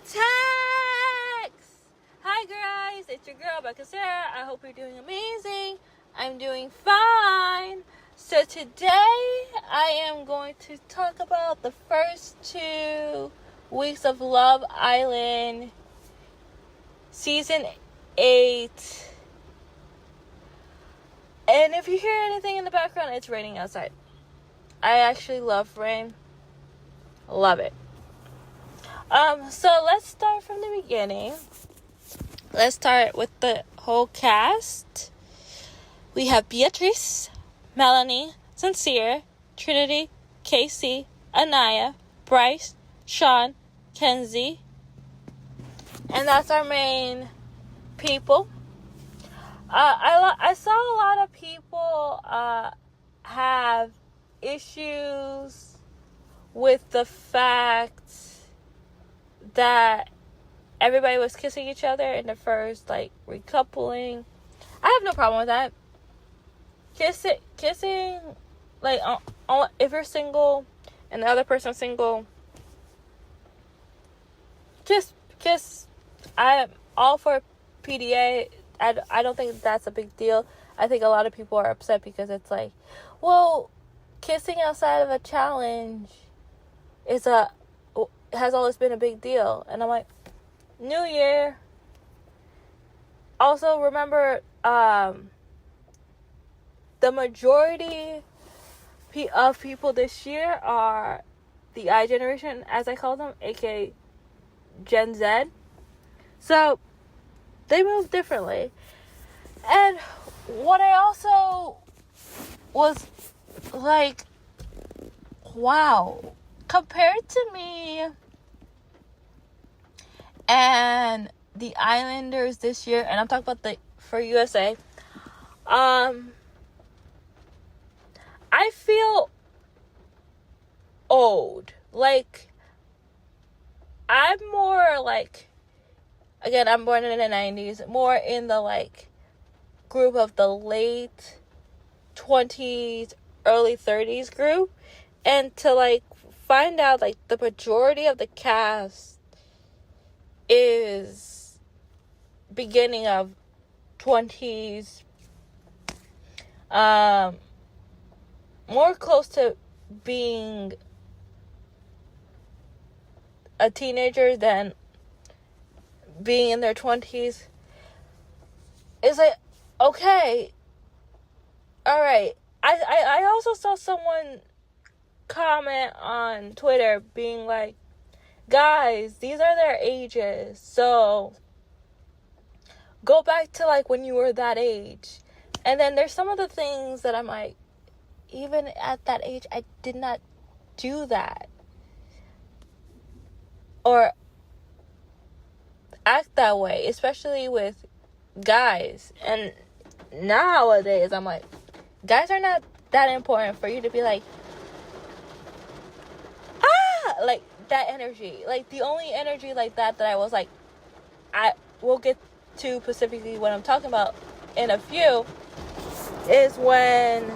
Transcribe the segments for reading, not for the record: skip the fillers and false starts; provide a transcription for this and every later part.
text! Hi guys, it's your girl Becca Sarah. I hope you're doing amazing. I'm doing fine. So today I am going to talk about the first 2 weeks of Love Island Season 8. And if you hear anything in the background, it's raining outside. I actually love rain. Love it. So let's start from the beginning. Let's start with the whole cast. We have Beatrice, Melanie, Sincere, Trinity, Casey, Anaya, Bryce, Sean, Kenzie. And that's our main people. I saw a lot of people have issues with the fact that everybody was kissing each other in the first recoupling. I have no problem with that. Kissing, if you're single and the other person's single, kiss. I'm all for PDA. I don't think that's a big deal. I think a lot of people are upset because it's like, well, kissing outside of a challenge has always been a big deal. And I'm like, New Year. Also, remember, the majority of people this year are the I generation, as I call them, aka Gen Z. So they move differently. And what I also was like, wow, compared to me and the Islanders this year, and I'm talking about for USA, I feel old. I'm more again, I'm born in the 90s, more in the group of the late 20s, early 30s group. And to find out the majority of the cast is beginning of 20s, more close to being a teenager than being in their 20s. It's okay, all right. I also saw someone comment on Twitter being like, guys, these are their ages, so go back to when you were that age. And then there's some of the things that I'm like, even at that age, I did not do that or act that way, especially with guys. And nowadays I'm like, guys are not that important for you to be that energy. The only energy like that I was I will get to specifically what I'm talking about in a few is when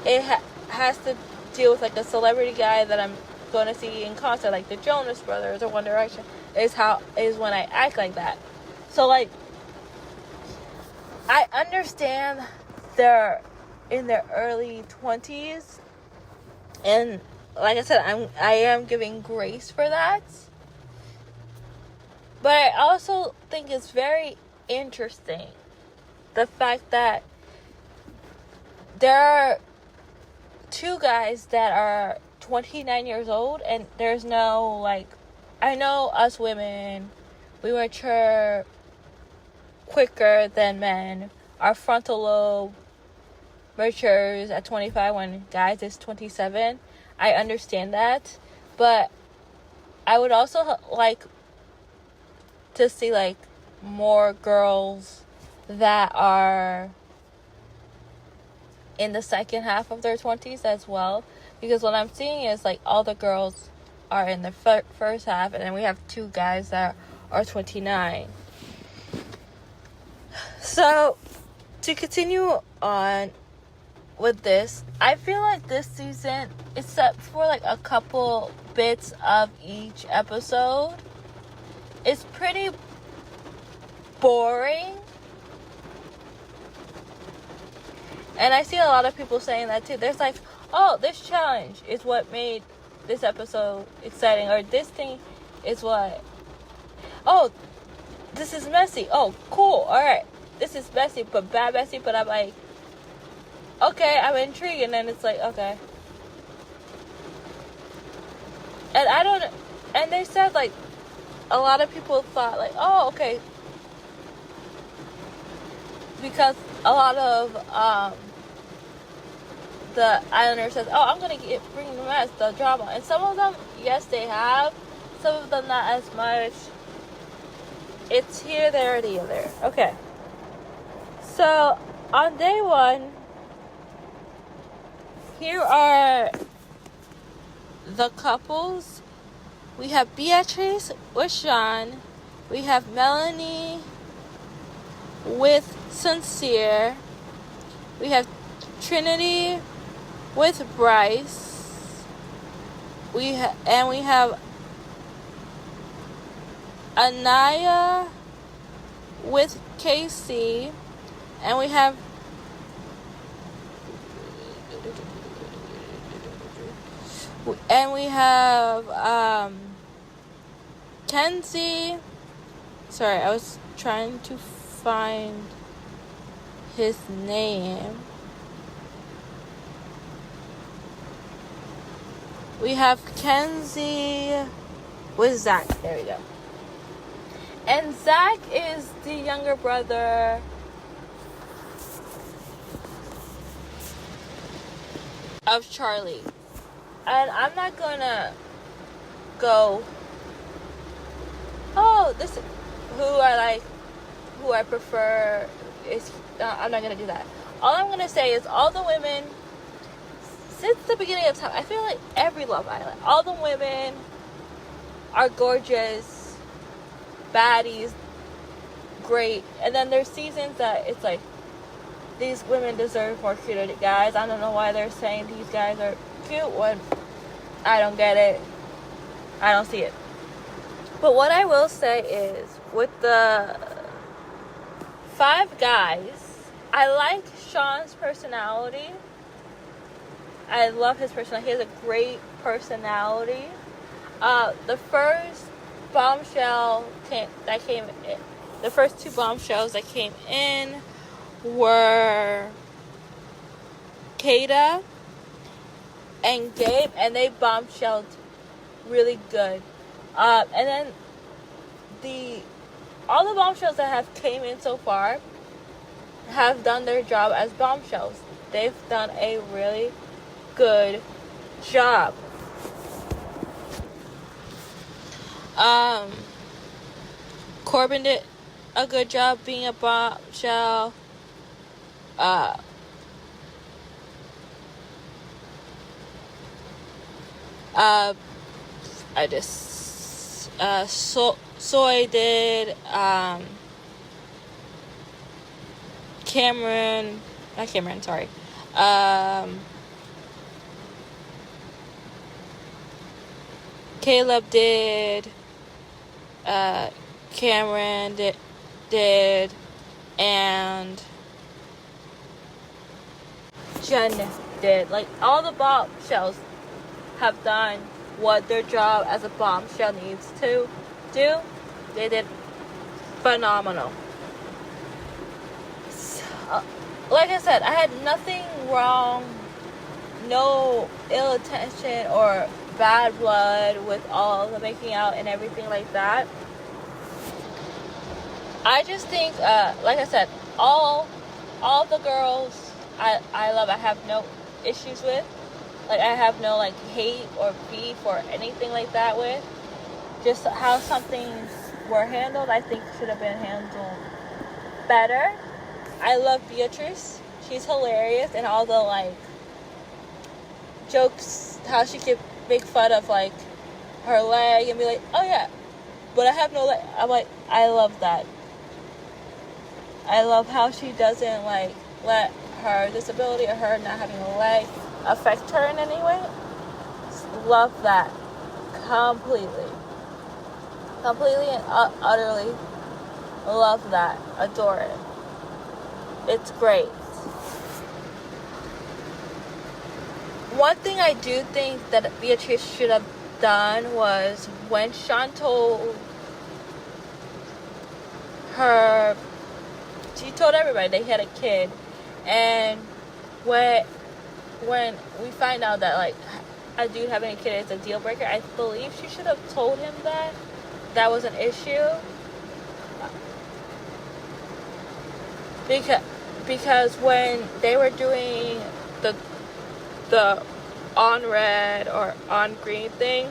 it has to deal with a celebrity guy that I'm going to see in concert, like the Jonas Brothers or One Direction, is when I act like that. So I understand they're in their early 20s, and like I said, I am giving grace for that. But I also think it's very interesting the fact that there are 2 guys that are 29 years old, and there's no I know us women, we mature quicker than men. Our frontal lobe matures at 25 when guys is 27. I understand that, but I would also like to see more girls that are in the second half of their 20s as well, because what I'm seeing is all the girls are in the first half, and then we have 2 guys that are 29. So to continue on with this, I feel like this season, except for a couple bits of each episode, is pretty boring. And I see a lot of people saying that too. There's like, oh, this challenge is what made this episode exciting, or this thing is what, oh, this is messy. Oh, cool. Alright. This is messy, but bad messy, but I'm like, okay, I'm intrigued, and then it's like, okay. And they said, like, a lot of people thought, like, oh, okay. Because a lot of, the Islanders says, oh, I'm going to bring the mess, the drama. And some of them, yes, they have. Some of them, not as much. It's here, there, the other. Okay. So, on day 1, here are the couples. We have Beatrice with Sean. We have Melanie with Sincere. We have Trinity with Bryce. We have Anaya with Casey. And we have Kenzie. Sorry, I was trying to find his name. We have Kenzie with Zach. There we go. And Zach is the younger brother of Charlie. And I'm not gonna go, oh, this who I prefer is, I'm not gonna do that. All I'm gonna say is all the women, since the beginning of time, I feel like every Love Island, all the women are gorgeous, baddies, great. And then there's seasons that it's like, these women deserve more cuter guys. I don't know why they're saying these guys are cute when I don't get it. I don't see it. But what I will say is, with the 5 guys, I like Sean's personality. I love his personality. He has a great personality. The first bombshell that came in, the first 2 bombshells that came in were Kada and Gabe, and they bombshelled really good. And then all the bombshells that have came in so far have done their job as bombshells. They've done a really good job. Corbin did a good job being a bombshell. Soy did, Caleb did, Cameron did, and Jen did. Like, all the bombshells have done what their job as a bombshell needs to do. They did phenomenal. So, like I said, I had nothing wrong, no ill intention or bad blood with all the making out and everything like that. I just think, like I said, all the girls I love. I have no issues with. Like, I have no, like, hate or beef or anything like that with. Just how some things were handled, I think should have been handled better. I love Beatrice. She's hilarious. And all the, like, jokes, how she could make fun of, like, her leg and be like, oh, yeah, but I have no leg. I'm like, I love that. I love how she doesn't, like, let her disability or her not having a leg affect her in any way. Love that completely. completely and utterly love that. Adore it. It's great. One thing I do think that Beatrice should have done was when Sean told her, she told everybody they had a kid, and when we find out that like a dude having a kid is a deal breaker, I believe she should have told him that was an issue, because when they were doing the on red or on green thing,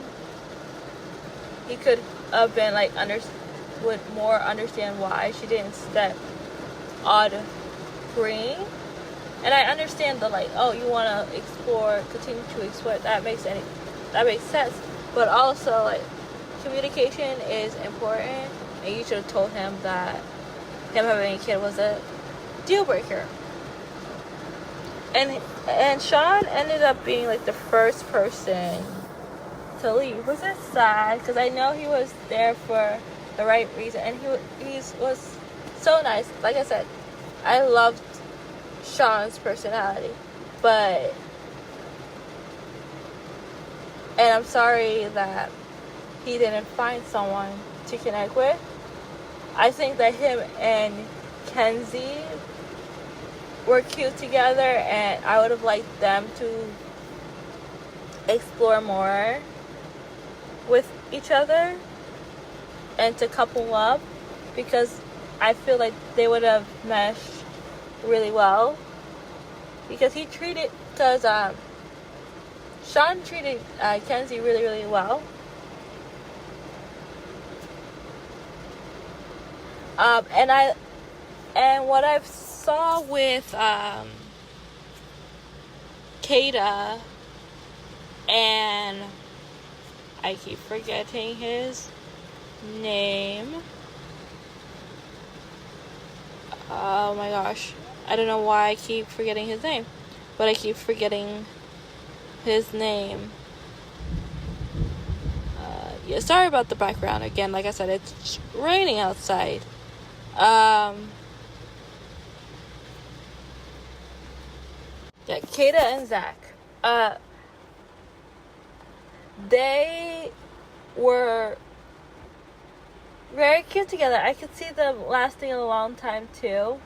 he could have been like would more understand why she didn't step on green. And I understand the like, oh, you want to continue to explore. That makes sense. But also like, communication is important, and you should have told him that him having a kid was a deal breaker. And Sean ended up being like the first person to leave, which is sad because I know he was there for the right reason, and he was so nice. Like I said, I loved Sean's personality, and I'm sorry that he didn't find someone to connect with. I think that him and Kenzie were cute together, and I would have liked them to explore more with each other and to couple up, because I feel like they would have meshed really well, because Sean treated Kenzie really, really well. And what I've saw with Kada, and I keep forgetting his name. Oh my gosh. I don't know why I keep forgetting his name, but I keep forgetting his name. Yeah, sorry about the background. Again, like I said, it's raining outside. Yeah, Kada and Zach. They were very cute together. I could see them lasting a long time too.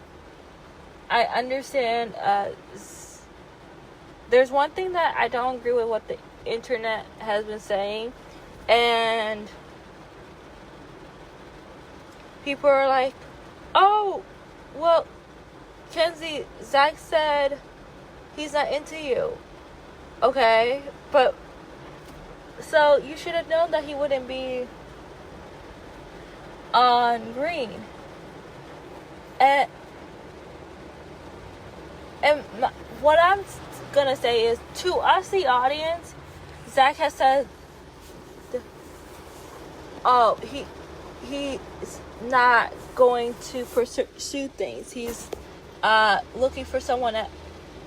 I understand. There's one thing that I don't agree with what the internet has been saying, and people are like, "Oh, well, Kenzie, Zach said he's not into you." Okay, but so you should have known that he wouldn't be on green. And what I'm gonna say is, to us, the audience, Zach has said, oh, he's not going to pursue things. He's looking for someone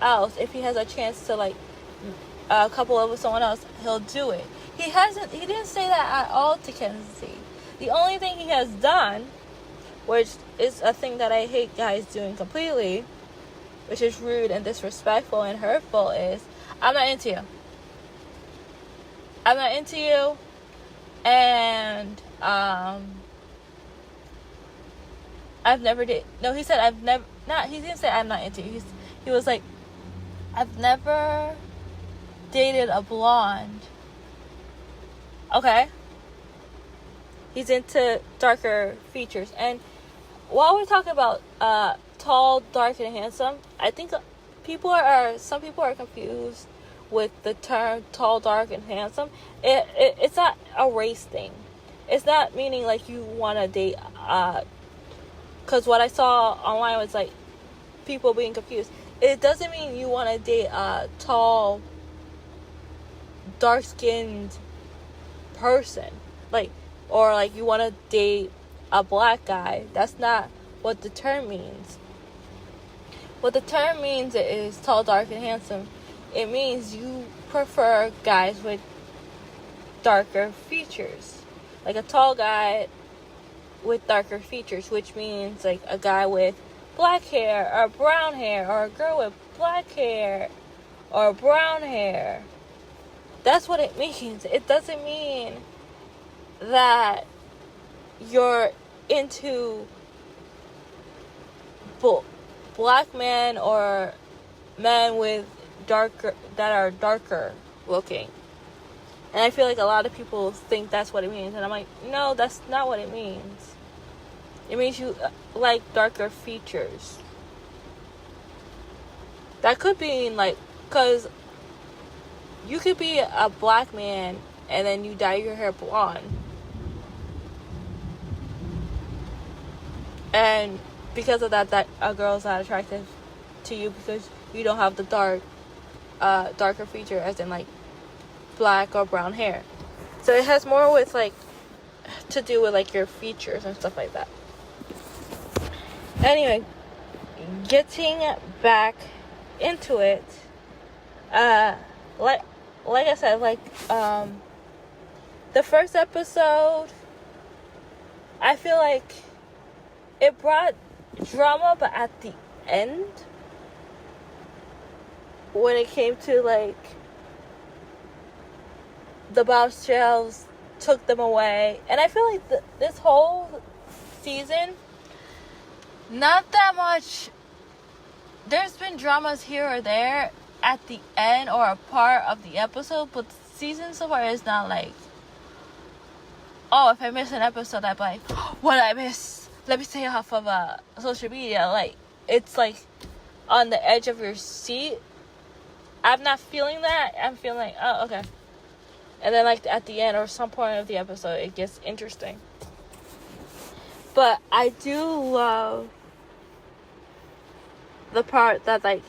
else. If he has a chance to like couple up with someone else, he'll do it. He didn't say that at all to Kenzie. The only thing he has done, which is a thing that I hate guys doing completely, which is rude and disrespectful and hurtful, is, I'm not into you. I'm not into you. And I've never did. No, he said I've never. Not. He didn't say I'm not into you. He was like, I've never dated a blonde. Okay. He's into darker features. And while we're talking about tall, dark, and handsome, I think some people are confused with the term tall, dark, and handsome. It's not a race thing. It's not meaning like you want to date. Because what I saw online was like people being confused. It doesn't mean you want to date a tall, dark-skinned person, or you want to date a black guy. That's not what the term means. What the term means is tall, dark, and handsome. It means you prefer guys with darker features. like a tall guy with darker features, which means like a guy with black hair or brown hair, or a girl with black hair or brown hair. That's what it means. It doesn't mean that you're into black men or men with darker looking. And I feel like a lot of people think that's what it means, and I'm like, no, that's not what it means. It means you like darker features. That could mean like, because you could be a black man and then you dye your hair blonde, and because of that a girl's not attractive to you because you don't have the darker feature, as in like black or brown hair. So it has more with like to do with like your features and stuff like that. Anyway, getting back into it, like I said, like the first episode, I feel like it brought drama, but at the end, when it came to like the bombshells took them away, and I feel like this whole season, not that much. There's been dramas here or there at the end or a part of the episode, but the season so far is not like, oh, if I miss an episode, I'm like, what did I miss? Let me stay off of social media. Like, it's like on the edge of your seat. I'm not feeling that. I'm feeling like, oh, okay. And then like at the end or some point of the episode, it gets interesting. But I do love the part that like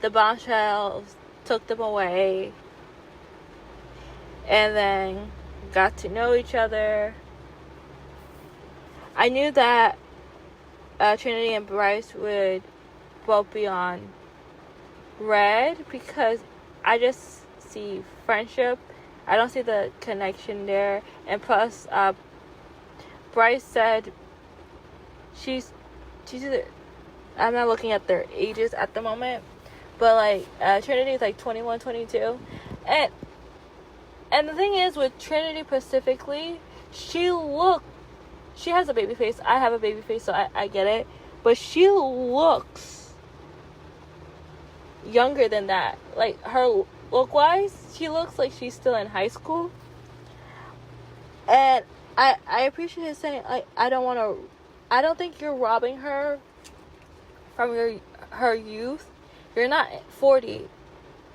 the bombshells took them away and then got to know each other. I knew that Trinity and Bryce would both be on red because I just see friendship. I don't see the connection there. And plus, Bryce said she's either, I'm not looking at their ages at the moment, but like Trinity is like 21, 22, and the thing is with Trinity specifically, she has a baby face. I have a baby face, so I get it, but she looks younger than that. Like her look wise, she looks like she's still in high school, and I appreciate his saying like, I don't think you're robbing her from her youth. You're not 40,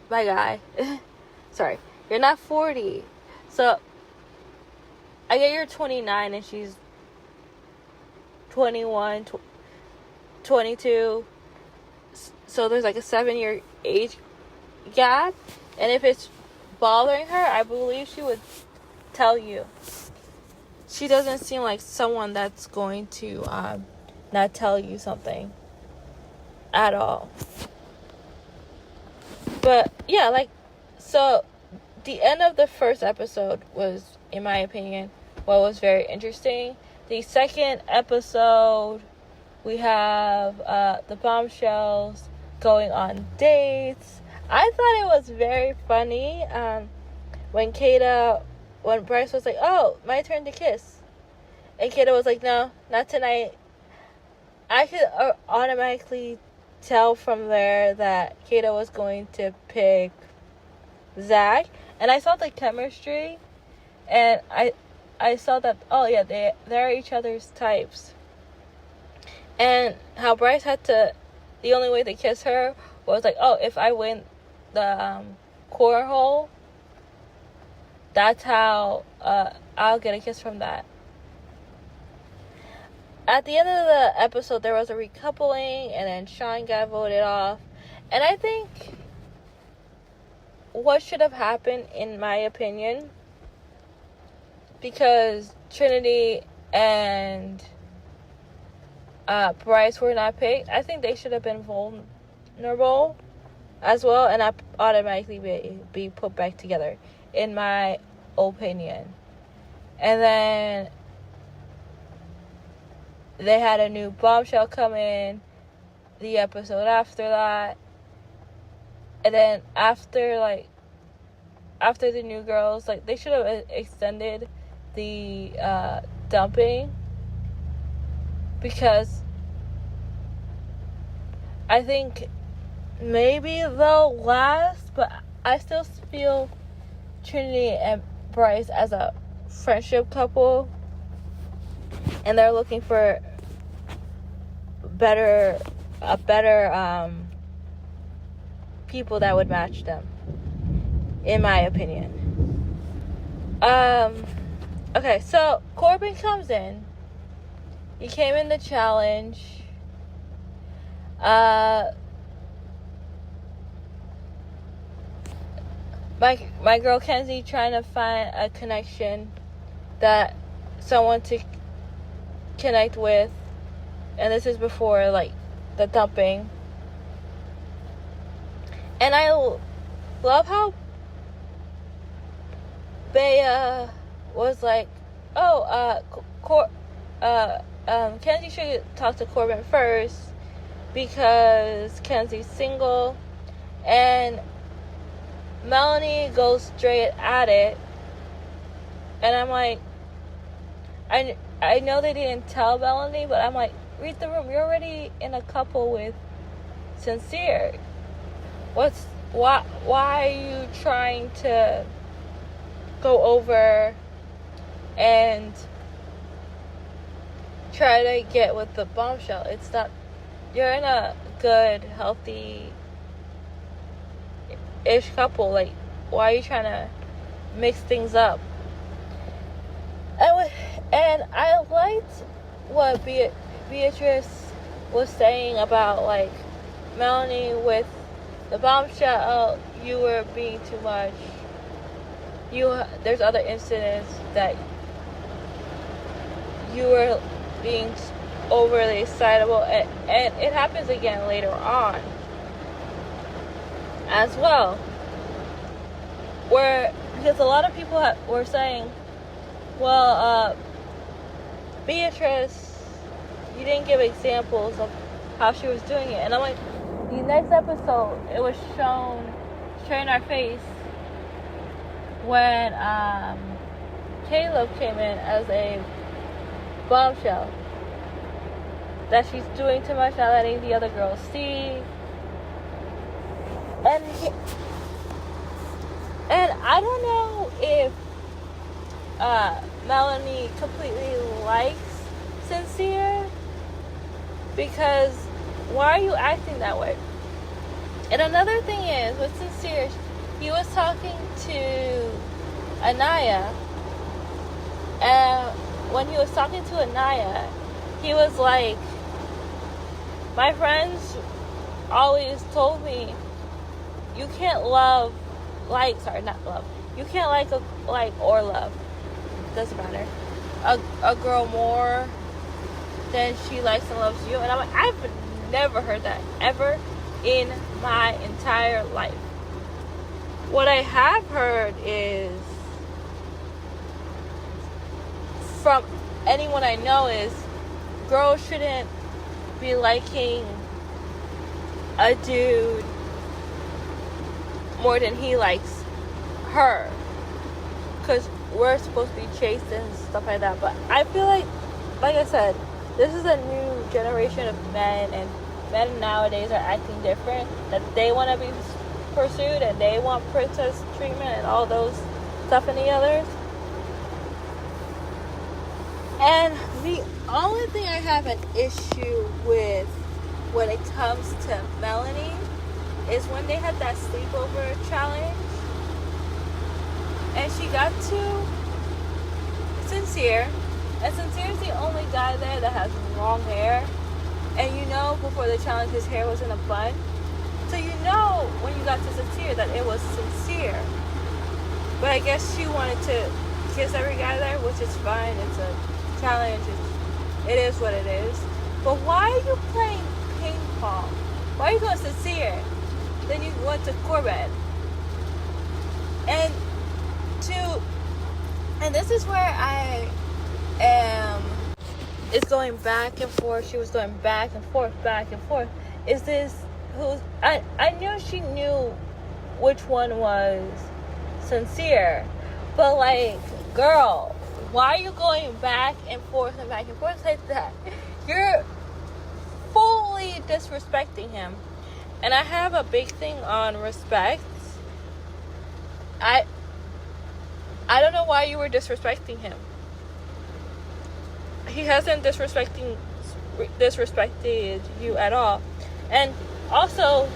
my guy. Sorry, you're not 40. So I get you're 29 and she's 21, 22. So there's like a 7-year age gap. And if it's bothering her, I believe she would tell you. She doesn't seem like someone that's going to not tell you something at all. But yeah, like, so the end of the first episode was, in my opinion, what was very interesting. The second episode, we have the bombshells going on dates. I thought it was very funny when Bryce was like, oh, my turn to kiss. And Kata was like, no, not tonight. I could automatically tell from there that Kata was going to pick Zach. And I saw the chemistry. And I saw that, oh yeah, they're each other's types. And how Bryce had to, the only way to kiss her was like, oh, if I win the cornhole, that's how I'll get a kiss from that. At the end of the episode, there was a recoupling, and then Sean got voted off. And I think what should have happened, in my opinion, because Trinity and Bryce were not picked, I think they should have been vulnerable as well, and not automatically be put back together, in my opinion. And then they had a new bombshell come in the episode after that. And then after the new girls, like, they should have extended the dumping, because I think maybe they'll last, but I still feel Trinity and Bryce as a friendship couple, and they're looking for better people that would match them, in my opinion. Okay, so Corbin comes in. He came in the challenge. My girl Kenzie trying to find a connection, that someone to connect with, and this is before, like, the dumping. And I love how Bea was like, Kenzie should talk to Corbin first, because Kenzie's single, and Melanie goes straight at it. And I'm like, I know they didn't tell Melanie, but I'm like, read the room. You're already in a couple with Sincere. Why are you trying to go over and try to get with the bombshell? It's not, you're in a good, healthy ish couple. Like, why are you trying to mix things up? And I liked what Beatrice was saying about, like, Melanie with the bombshell. You were being too much. There's other incidents that you were being overly excitable, and it happens again later on as well, because a lot of people were saying, well, Beatrice, you didn't give examples of how she was doing it. And I'm like, the next episode, it was shown straight in our face when Caleb came in as a bombshell, that she's doing too much, not letting the other girls see. And I don't know if Melanie completely likes Sincere, because why are you acting that way? And another thing is, with Sincere, he was talking to Anaya, and when he was talking to Anaya, he was like, my friends always told me you can't you can't like or love, doesn't matter, a girl more than she likes and loves you. And I'm like, I've never heard that ever in my entire life. What I have heard is, from anyone I know, is girls shouldn't be liking a dude more than he likes her, because we're supposed to be chased and stuff like that. But I feel like I said, this is a new generation of men, and men nowadays are acting different, that they want to be pursued and they want princess treatment and all those stuff and the others. And the only thing I have an issue with when it comes to Melanie is when they had that sleepover challenge and she got to Sincere, and Sincere's the only guy there that has long hair, and you know before the challenge his hair was in a bun, so you know when you got to Sincere that it was Sincere. But I guess she wanted to kiss every guy there, which is fine. It's a challenge. It is what it is. But why are you playing ping pong? Why are you going Sincere? Then you went to Corbin. And to And this is where I am. It's going back and forth. She was going back and forth, back and forth. Is this who's... I knew she knew which one was sincere. But, like, girl, why are you going back and forth like that? You're fully disrespecting him. And I have a big thing on respect. I don't know why you were disrespecting him. He hasn't disrespected you at all. And also,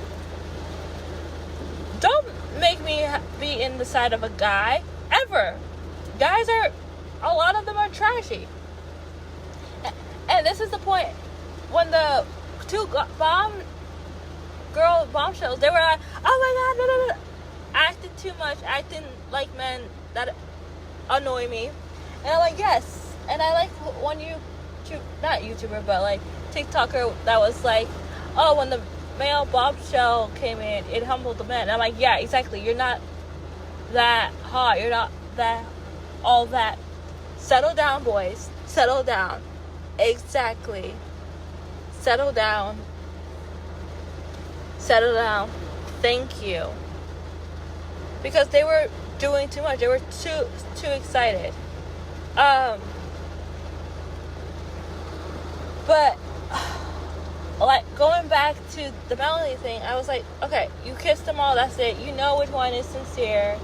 don't make me be in the side of a guy ever. Guys are, a lot of them are trashy. And this is the point. When the two bombshells, they were like, oh my god, acting too much, acting like men that annoy me. And I'm like, yes. And I like one not YouTuber, but like TikToker that was like, oh, when the male bombshell came in, it humbled the men. And I'm like, yeah, exactly. You're not that hot. You're not that, all that. Settle down, boys. Settle down. Exactly. Settle down. Settle down. Thank you. Because they were doing too much. They were too excited. But like going back to the Melanie thing, I was like, okay, you kissed them all, that's it. You know which one is sincere.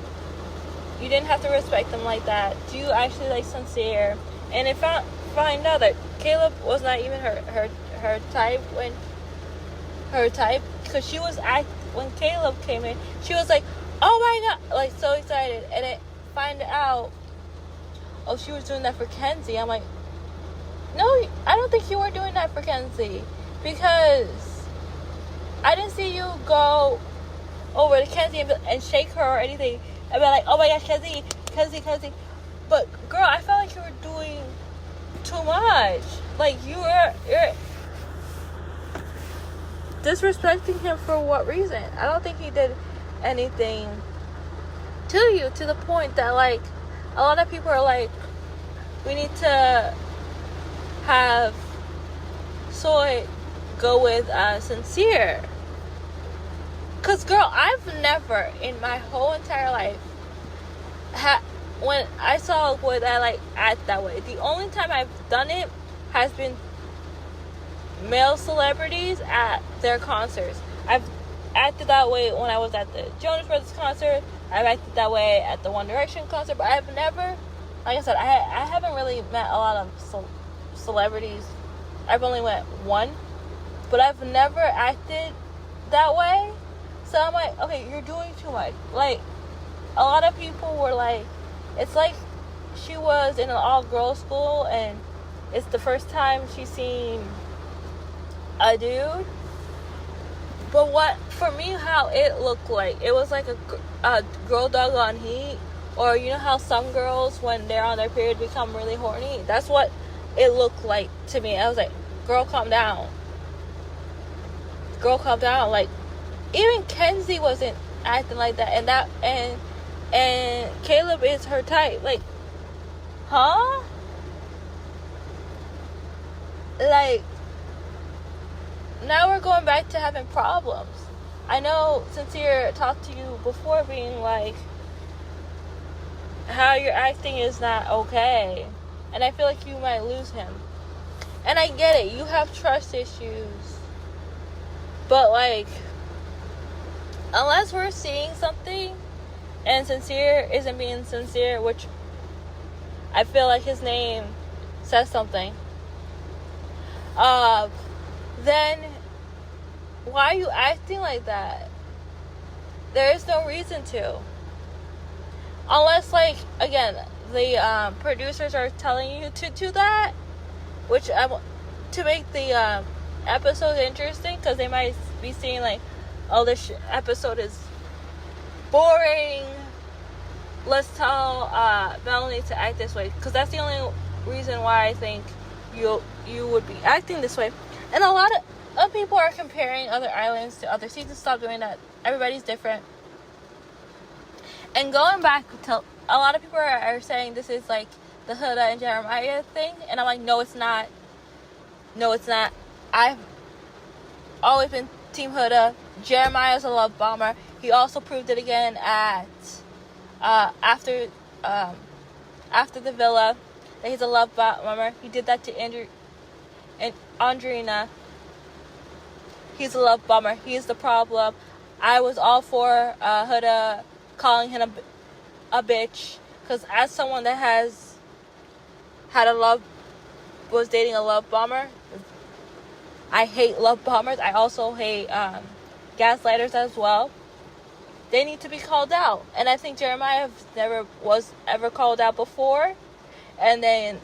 You didn't have to respect them like that. Do you actually like sincere? And if I find out that Caleb was not even her type because she was when Caleb came in, she was like, oh my god, like so excited. And it find out, oh, she was doing that for Kenzie. I'm like, no, I don't think you were doing that for Kenzie, because I didn't see you go over to Kenzie and shake her or anything and be like, oh my gosh, Kenzie. But girl, I felt like you were doing too much. Like you're disrespecting him for what reason? I don't think he did anything to you, to the point that like a lot of people are like, we need to have Soy go with sincere. Cause girl, I've never in my whole entire life when I saw a boy that I like act that way. The only time I've done it has been male celebrities at their concerts. I've acted that way when I was at the Jonas Brothers concert. I've acted that way at the One Direction concert. But I've never, like I said, I haven't really met a lot of celebrities. I've only met one, but I've never acted that way. So I'm like, okay, you're doing too much. Like, a lot of people were like, it's like she was in an all-girls school and it's the first time she's seen a dude. But what, for me, how it looked like, it was like a girl dog on heat. Or you know how some girls, when they're on their period, become really horny? That's what it looked like to me. I was like, girl, calm down. Girl, calm down. Like, even Kenzie wasn't acting like that. And Caleb is her type. Like, huh? Like, now we're going back to having problems. I know Sincere talked to you before being like, how you're acting is not okay. And I feel like you might lose him. And I get it. You have trust issues. But, like, unless we're seeing something and Sincere isn't being sincere, which I feel like his name says something, then why are you acting like that? There is no reason to. Unless, like, again, the producers are telling you to do that, which to make the episode interesting, because they might be seeing like, oh, this episode is boring. Let's tell Melanie to act this way, because that's the only reason why I think you would be acting this way. And a lot of people are comparing other islands to other seasons. Stop doing that. Everybody's different. And going back to a lot of people are saying this is like the Huda and Jeremiah thing, and I'm like, no, it's not. No, it's not. I've always been Team Huda. Jeremiah's a love bomber. He also proved it again at after the villa that he's a love bomber. He did that to Andrew and Andrina. He's a love bomber. He's the problem. I was all for Huda calling him a bitch, because as someone that has was dating a love bomber, I hate love bombers. I also hate gaslighters as well. They need to be called out, and I think Jeremiah never was ever called out before, and then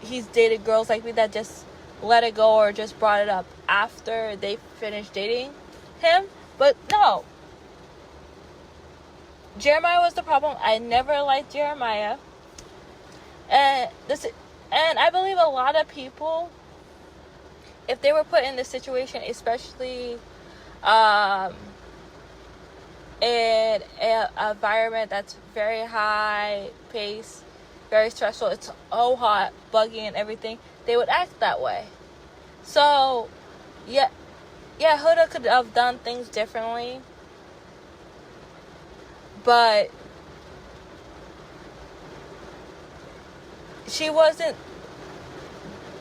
he's dated girls like me that just let it go or just brought it up after they finished dating him. But no, Jeremiah was the problem. I never liked Jeremiah, and I believe a lot of people, if they were put in this situation, especially in an environment that's very high pace, very stressful, it's so hot, buggy and everything, they would act that way. So yeah, Huda could have done things differently, but she wasn't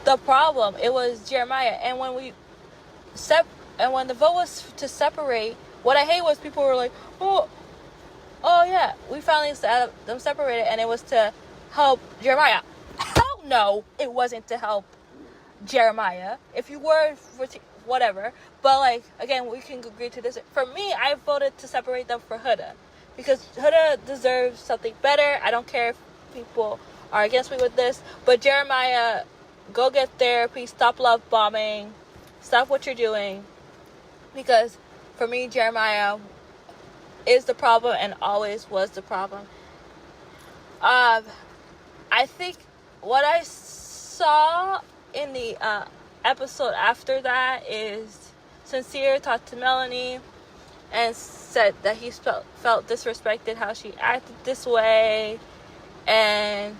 the problem. It was Jeremiah. And when when the vote was to separate, what I hate was people were like, oh yeah, we finally had them separated, and it was to help Jeremiah. Hell no, it wasn't to help Jeremiah. If you were whatever, but like, again, we can agree to this. For me, I voted to separate them for Huda, because Huda deserves something better. I don't care if people are against me with this, but Jeremiah, go get therapy, stop love bombing, stop what you're doing, because for me, Jeremiah is the problem and always was the problem. I think what I saw in the episode after that is Sincere talked to Melanie and said that he felt disrespected how she acted this way, and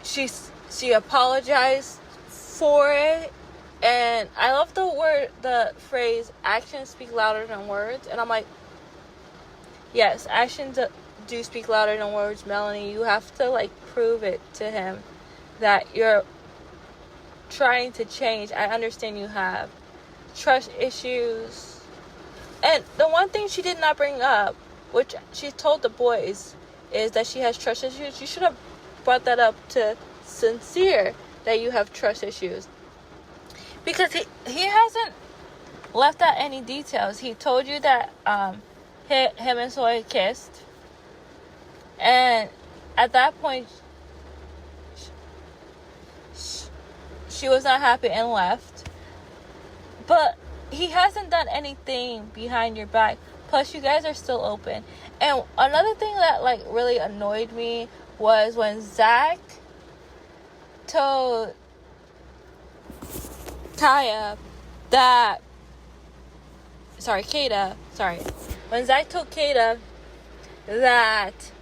she apologized for it. And I love the phrase, actions speak louder than words. And I'm like, yes, actions do speak louder than words, Melanie. You have to like prove it to him that you're trying to change. I understand you have trust issues. And the one thing she did not bring up, which she told the boys, is that she has trust issues. You should have brought that up to Sincere, that you have trust issues. Because he hasn't left out any details. He told you that him and Soy kissed. And at that point, she was not happy and left. But he hasn't done anything behind your back. Plus, you guys are still open. And another thing that like really annoyed me was when Zach told Kaya that, when Zach told Kata that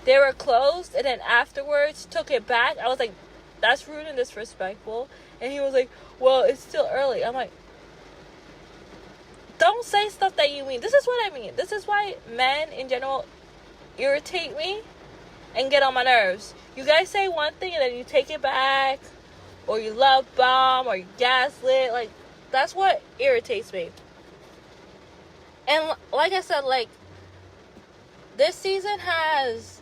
they were closed, and then afterwards took it back, I was like, that's rude and disrespectful. And he was like, well, it's still early. I'm like, don't say stuff that you mean. This is what I mean. This is why men in general irritate me and get on my nerves. You guys say one thing and then you take it back, or you love bomb, or you gaslit. Like, that's what irritates me. And like I said, like, this season has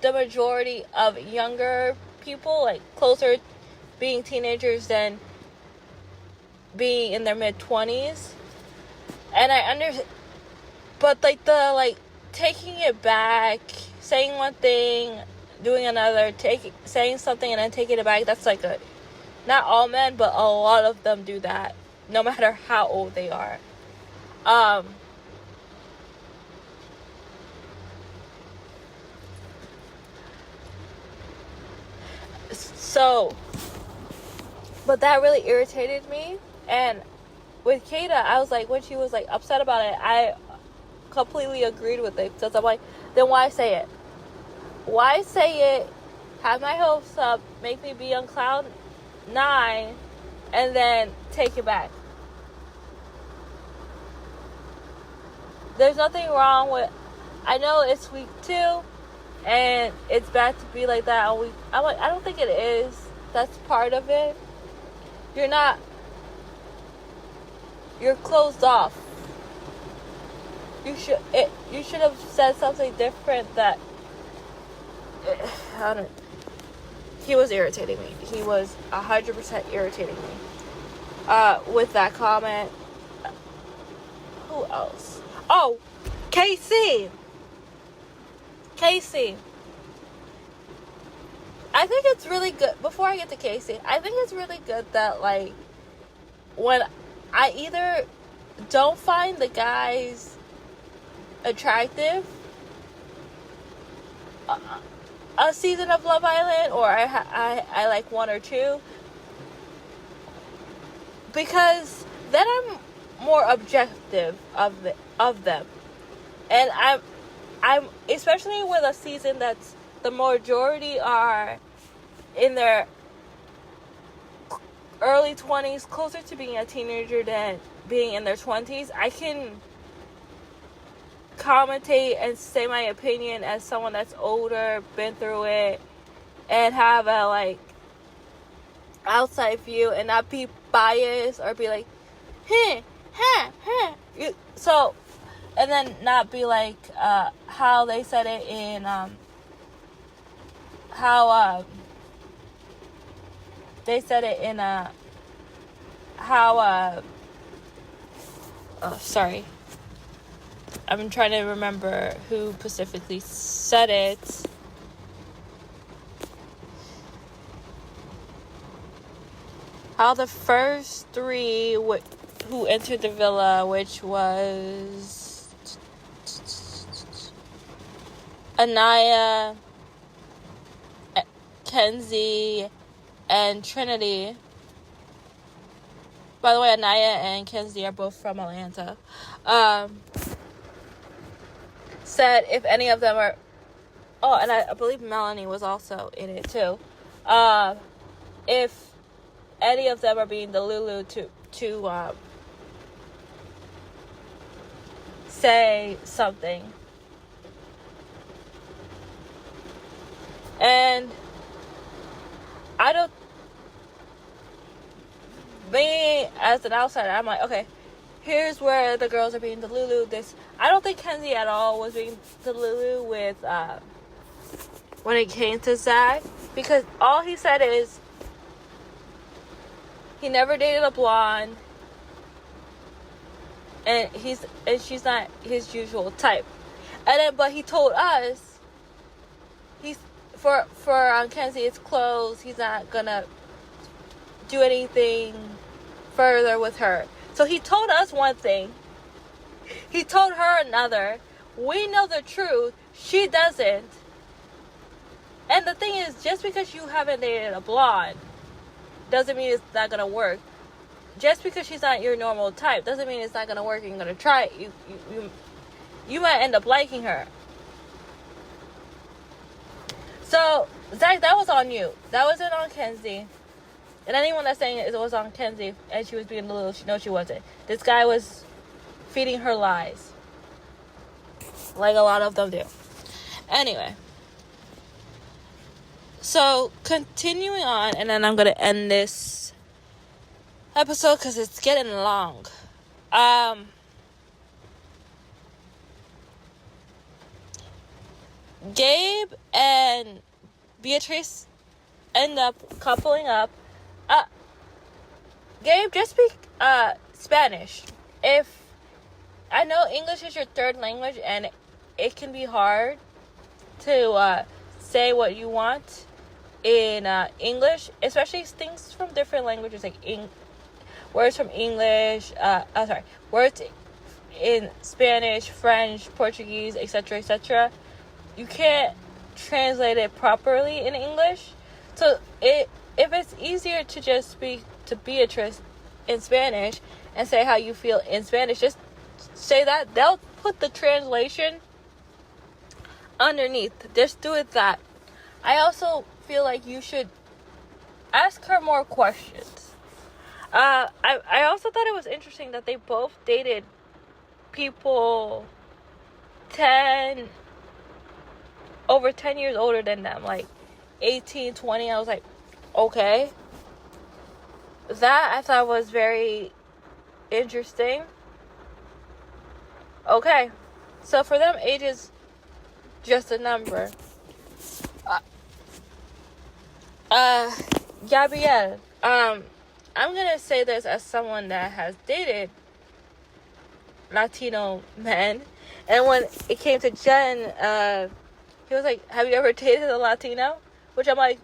the majority of younger people, like, closer being teenagers than being in their mid-20s. And I understand, but like the like taking it back, saying one thing, doing another, saying something and then taking it back, that's like not all men, but a lot of them do that, no matter how old they are. So, but that really irritated me. And with Kata, I was like, when she was like upset about it, completely agreed with it. Because I'm like, then why say it? Why say it, have my hopes up, make me be on cloud 9, and then take it back? There's nothing wrong with, I know it's week 2, and it's bad to be like that on week, I don't think it is. That's part of it. You're closed off. You should have said something different that, he was irritating me. He was 100% irritating me. With that comment. Who else? Oh, Casey. I think it's really good, before I get to Casey, I think it's really good that, like, when I either don't find the guys attractive a season of Love Island, or I like 1 or 2, because then I'm more objective of them, and I'm especially with a season that's the majority are in their early 20s, closer to being a teenager than being in their 20s. I can commentate and say my opinion as someone that's older, been through it, and have a, like, outside view and not be biased or be like, so, and then not be like, how they said it in, they said it in, sorry. I'm trying to remember who specifically said it. How the first 3 who entered the villa, which was Anaya, Kenzie, and Trinity. By the way, Anaya and Kenzie are both from Atlanta. Said if any of them are... Oh, and I believe Melanie was also in it too. If any of them are being Delulu to say something. And I don't... Me, as an outsider, I'm like, okay, here's where the girls are being Delulu. I don't think Kenzie at all was being Delulu with, when it came to Zach. Because all he said is, he never dated a blonde. And she's not his usual type. And then, but he told us, for Kenzie, it's closed. He's not gonna do anything further with her. So he told us one thing. He told her another. We know the truth. She doesn't. And the thing is, just because you haven't dated a blonde doesn't mean it's not gonna work. Just because she's not your normal type doesn't mean it's not gonna work. You're gonna try it. You might end up liking her. So, Zach, that was on you. That wasn't on Kenzie. And anyone that's saying it was on Kenzie and she was being a little... No, she wasn't. This guy was feeding her lies. Like a lot of them do. Anyway. So, continuing on, and then I'm going to end this episode because it's getting long. Gabe and Beatrice end up coupling up. Gabe, just speak Spanish. If I know English is your 3rd language and it can be hard to say what you want in English, especially things from different languages, like words from English, words in Spanish, French, Portuguese, etc., etc. You can't translate it properly in English. So if it's easier to just speak to Beatrice in Spanish and say how you feel in Spanish, just say that. put the translation underneath. Just do it that. I also feel like you should ask her more questions. I also thought it was interesting that they both dated people over 10 years older than them, like 18, 20. I was like, okay. That I thought was very interesting. Okay. So for them, age is just a number. Gabrielle, I'm gonna say this as someone that has dated Latino men, and when it came to Jen, he was like, have you ever dated a Latino? Which I'm like,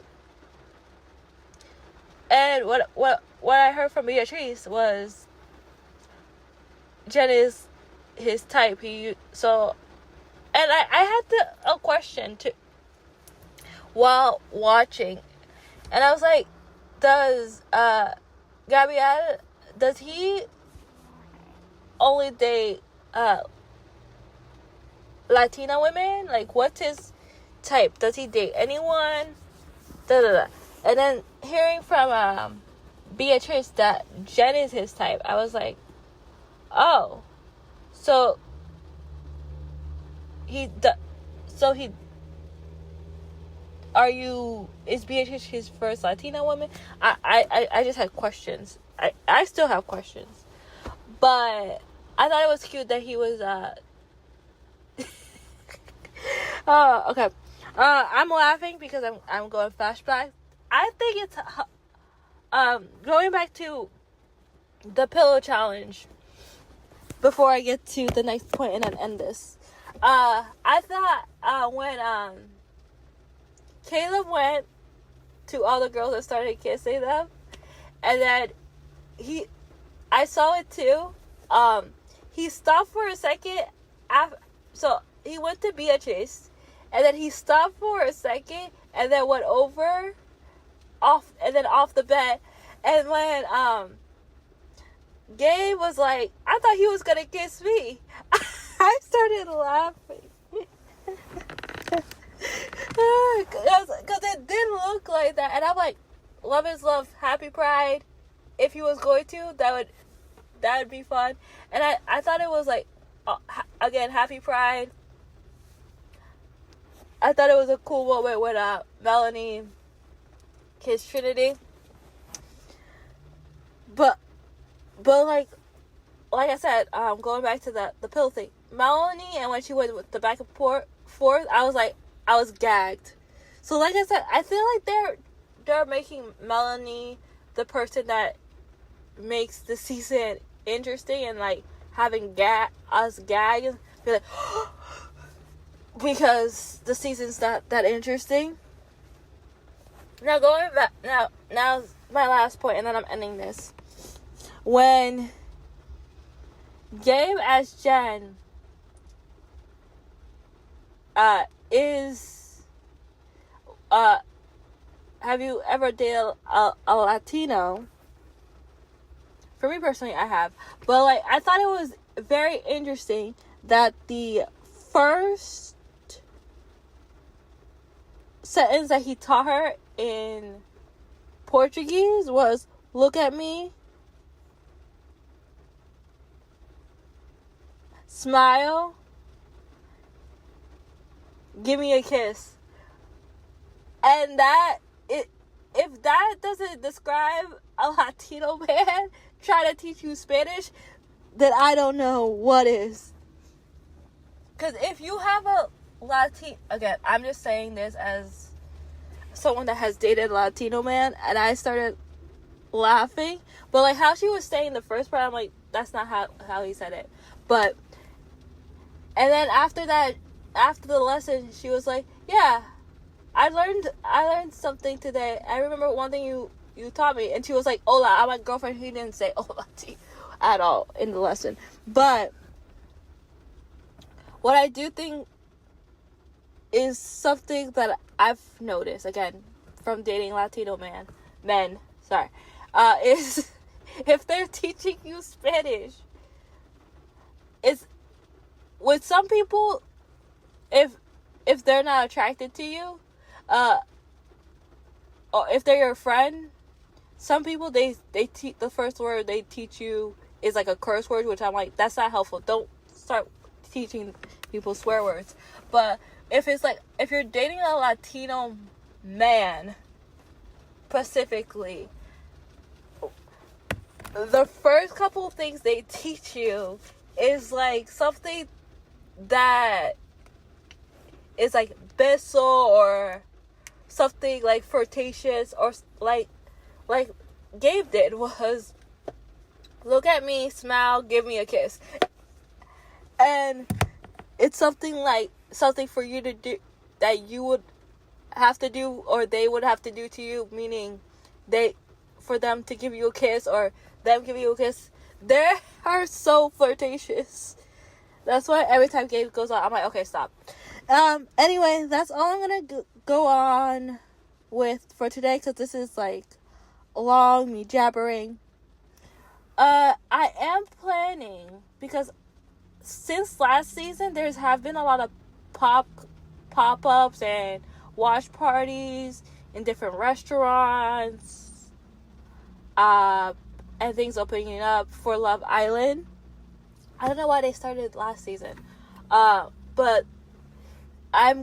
and what I heard from Beatrice was Jen is his type. And I had a question too while watching, and I was like, does Gabriel, does he only date Latina women? Like, what's his type? Does he date anyone? And then hearing from Beatrice that Jen is his type, I was like, oh, so is Beatrice his first Latina woman? I just had questions. I still have questions, but I thought it was cute that he was okay. I'm laughing because I'm going flashback. I think it's going back to the pillow challenge before I get to the next point and then end this. I thought when Caleb went to all the girls and started kissing them, and then I saw it too. He stopped for a second so he went to Beatrice, and then he stopped for a second, and then went off the bed, and when Gabe was like, I thought he was gonna kiss me. I started laughing. Because it didn't look like that, and I'm like, love is love, happy pride. If he was going to, that would be fun. And I thought it was like, again, happy pride. I thought it was a cool moment when Melanie kissed Trinity. But like I said, going back to the pill thing, Melanie, and when she went with the back and forth, I was gagged. So like I said, I feel like they're making Melanie the person that makes the season interesting, and like having us gag and be like because the season's not that interesting. Now going back, now's my last point, and then I'm ending this. When Gabe as Jen have you ever dated a Latino? For me personally, I have. But like, I thought it was very interesting that the first sentence that he taught her in Portuguese was, look at me, smile, give me a kiss. And if that doesn't describe a Latino man trying to teach you Spanish, then I don't know what is. Because if you have a again, I'm just saying this as someone that has dated a Latino man, and I started laughing. But like how she was saying the first part, I'm like, that's not how he said it. But, and then after the lesson, she was like, yeah, I learned something today. I remember one thing you taught me. And she was like, hola. I'm my girlfriend, he didn't say hola to you at all in the lesson. But what I do think is something that I've noticed, again, from dating Latino men, is if they're teaching you Spanish, it's with some people, if they're not attracted to you, or if they're your friend, some people the first word they teach you is like a curse word, which I'm like, that's not helpful. Don't start teaching people swear words. But if you're dating a Latino man, specifically, the first couple of things they teach you is like something that is like beso, or something like flirtatious, or like Gabe did was look at me, smile, give me a kiss. And it's something for you to do that you would have to do, or they would have to do to you, meaning for them to give you a kiss, or them give you a kiss. They are so flirtatious. That's why every time Gabe goes on, I'm like, okay, stop. Anyway, that's all I'm gonna go on with for today, because this is like long, me jabbering. I am planning, because since last season, have been a lot of pop-ups and watch parties in different restaurants, and things opening up for Love Island. I don't know why they started last season, but I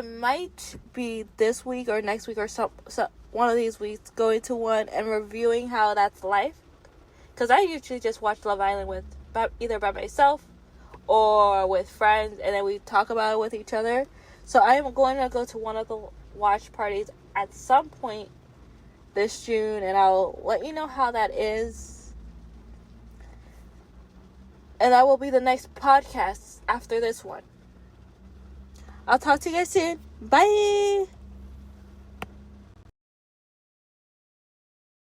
might be this week or next week or some one of these weeks going to one and reviewing how that's life. Because I usually just watch Love Island either by myself or with friends, and then we talk about it with each other. So I am going to go to one of the watch parties at some point this June, and I'll let you know how that is. And that will be the next podcast after this one. I'll talk to you guys soon. Bye!